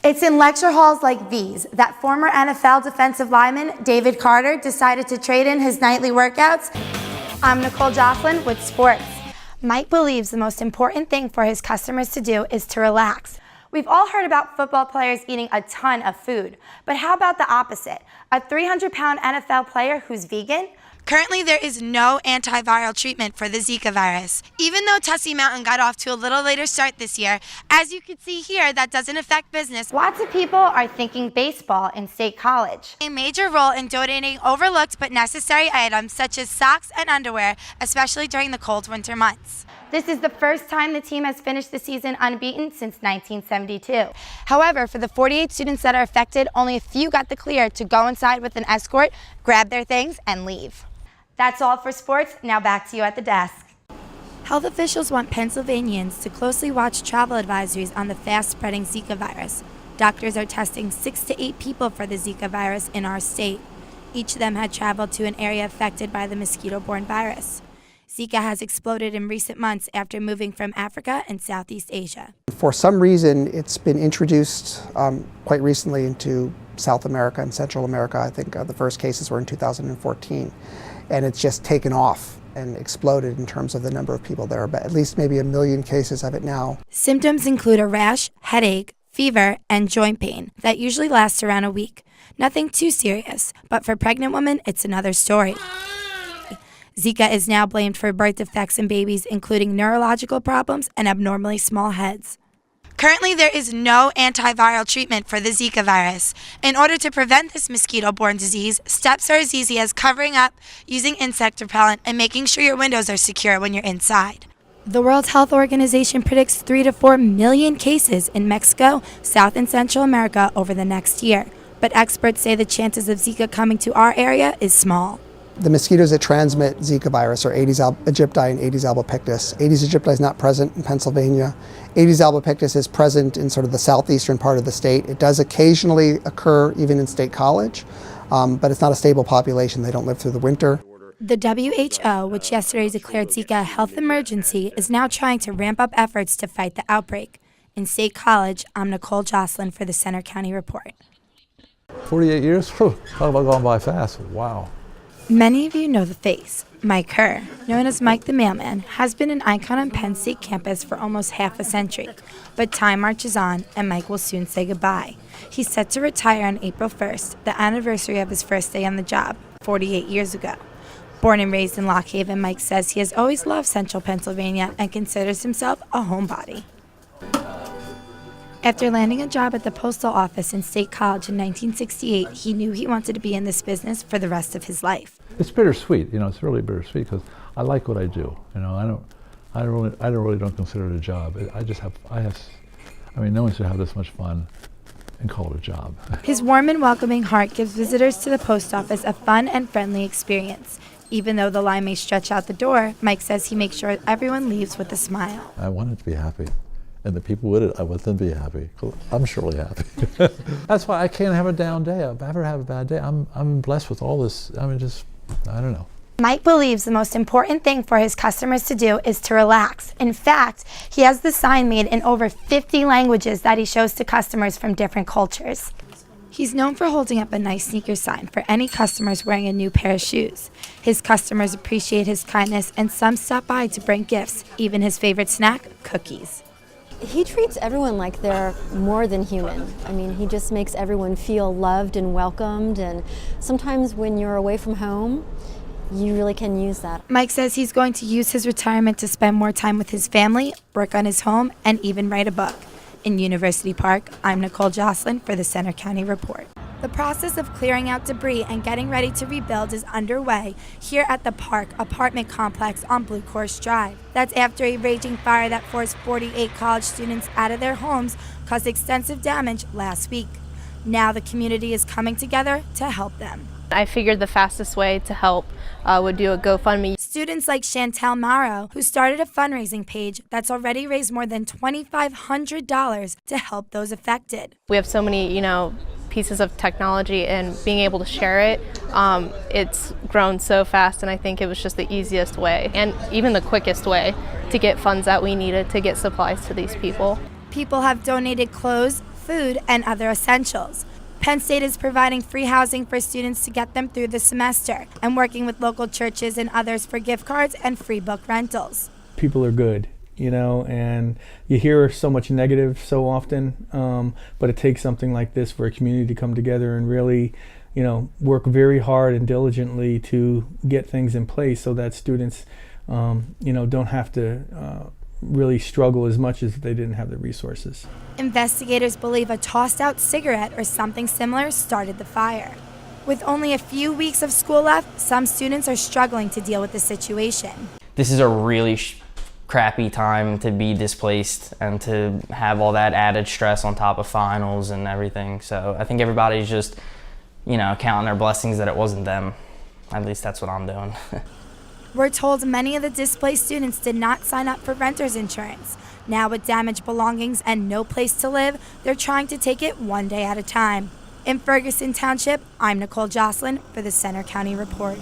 It's in lecture halls like these that former NFL defensive lineman David Carter decided to trade in his nightly workouts. I'm Nicole Joscelyn with sports. Mike believes the most important thing for his customers to do is to relax. We've all heard about football players eating a ton of food, but how about the opposite? A 300-pound NFL player who's vegan? Currently, there is no antiviral treatment for the Zika virus. Even though Tussey Mountain got off to a little later start this year, as you can see here, that doesn't affect business. Lots of people are thinking baseball in State College. A major role in donating overlooked but necessary items such as socks and underwear, especially during the cold winter months. This is the first time the team has finished the season unbeaten since 1972. However, for the 48 students that are affected, only a few got the clear to go inside with an escort, grab their things, and leave. That's all for sports. Now back to you at the desk. Health officials want Pennsylvanians to closely watch travel advisories on the fast-spreading Zika virus. Doctors are testing 6 to 8 people for the Zika virus in our state. Each of them had traveled to an area affected by the mosquito-borne virus. Zika has exploded in recent months after moving from Africa and Southeast Asia. For some reason, it's been introduced quite recently into South America and Central America. I think the first cases were in 2014. And it's just taken off and exploded in terms of the number of people there, but at least maybe 1 million cases of it now. Symptoms include a rash, headache, fever, and joint pain that usually lasts around a week. Nothing too serious, but for pregnant women, it's another story. Zika is now blamed for birth defects in babies, including neurological problems and abnormally small heads. Currently, there is no antiviral treatment for the Zika virus. In order to prevent this mosquito-borne disease, steps are as easy as covering up, using insect repellent, and making sure your windows are secure when you're inside. The World Health Organization predicts 3 to 4 million cases in Mexico, South and Central America over the next year. But experts say the chances of Zika coming to our area is small. The mosquitoes that transmit Zika virus are Aedes aegypti and Aedes albopictus. Aedes aegypti is not present in Pennsylvania. Aedes albopictus is present in sort of the southeastern part of the state. It does occasionally occur even in State College, but it's not a stable population. They don't live through the winter. The WHO, which yesterday declared Zika a health emergency, is now trying to ramp up efforts to fight the outbreak. In State College, I'm Nicole Joscelyn for the Center County Report. 48 years? Talk about going by fast. Wow. Many of you know the face. Mike Herr, known as Mike the Mailman, has been an icon on Penn State campus for almost half a century. But time marches on, and Mike will soon say goodbye. He's set to retire on April 1st, the anniversary of his first day on the job, 48 years ago. Born and raised in Lock Haven, Mike says he has always loved Central Pennsylvania and considers himself a homebody. After landing a job at the postal office in State College in 1968, he knew he wanted to be in this business for the rest of his life. It's bittersweet, it's really bittersweet because I like what I do. I really don't consider it a job. No one should have this much fun and call it a job. His warm and welcoming heart gives visitors to the post office a fun and friendly experience. Even though the line may stretch out the door, Mike says he makes sure everyone leaves with a smile. I want it to be happy. And the people with it, I want them to be happy. I'm surely happy. That's why I can't have a down day. I never have a bad day. I'm blessed with all this. I don't know. Mike believes the most important thing for his customers to do is to relax. In fact, he has the sign made in over 50 languages that he shows to customers from different cultures. He's known for holding up a nice sneaker sign for any customers wearing a new pair of shoes. His customers appreciate his kindness, and some stop by to bring gifts, even his favorite snack, cookies. He treats everyone like they're more than human. He just makes everyone feel loved and welcomed, and sometimes when you're away from home, you really can use that. Mike says he's going to use his retirement to spend more time with his family, work on his home, and even write a book. In University Park, I'm Nicole Joscelyn for the Center County Report. The process of clearing out debris and getting ready to rebuild is underway here at the Park apartment complex on Blue Course Drive. That's after a raging fire that forced 48 college students out of their homes caused extensive damage last week. Now the community is coming together to help them. I figured the fastest way to help would do a GoFundMe. Students like Chantel Mauro, who started a fundraising page that's already raised more than $2,500 to help those affected. We have so many, pieces of technology, and being able to share it, it's grown so fast, and I think it was just the easiest way and even the quickest way to get funds that we needed to get supplies to these people. People have donated clothes, food, and other essentials. Penn State is providing free housing for students to get them through the semester and working with local churches and others for gift cards and free book rentals. People are good, and you hear so much negative so often, but it takes something like this for a community to come together and really, work very hard and diligently to get things in place so that students, don't have to really struggle as much as if they didn't have the resources. Investigators believe a tossed-out cigarette or something similar started the fire. With only a few weeks of school left, some students are struggling to deal with the situation. This is a really crappy time to be displaced and to have all that added stress on top of finals and everything. So I think everybody's just, counting their blessings that it wasn't them. At least that's what I'm doing. We're told many of the displaced students did not sign up for renter's insurance. Now with damaged belongings and no place to live, they're trying to take it one day at a time. In Ferguson Township, I'm Nicole Joscelyn for the Center County Report.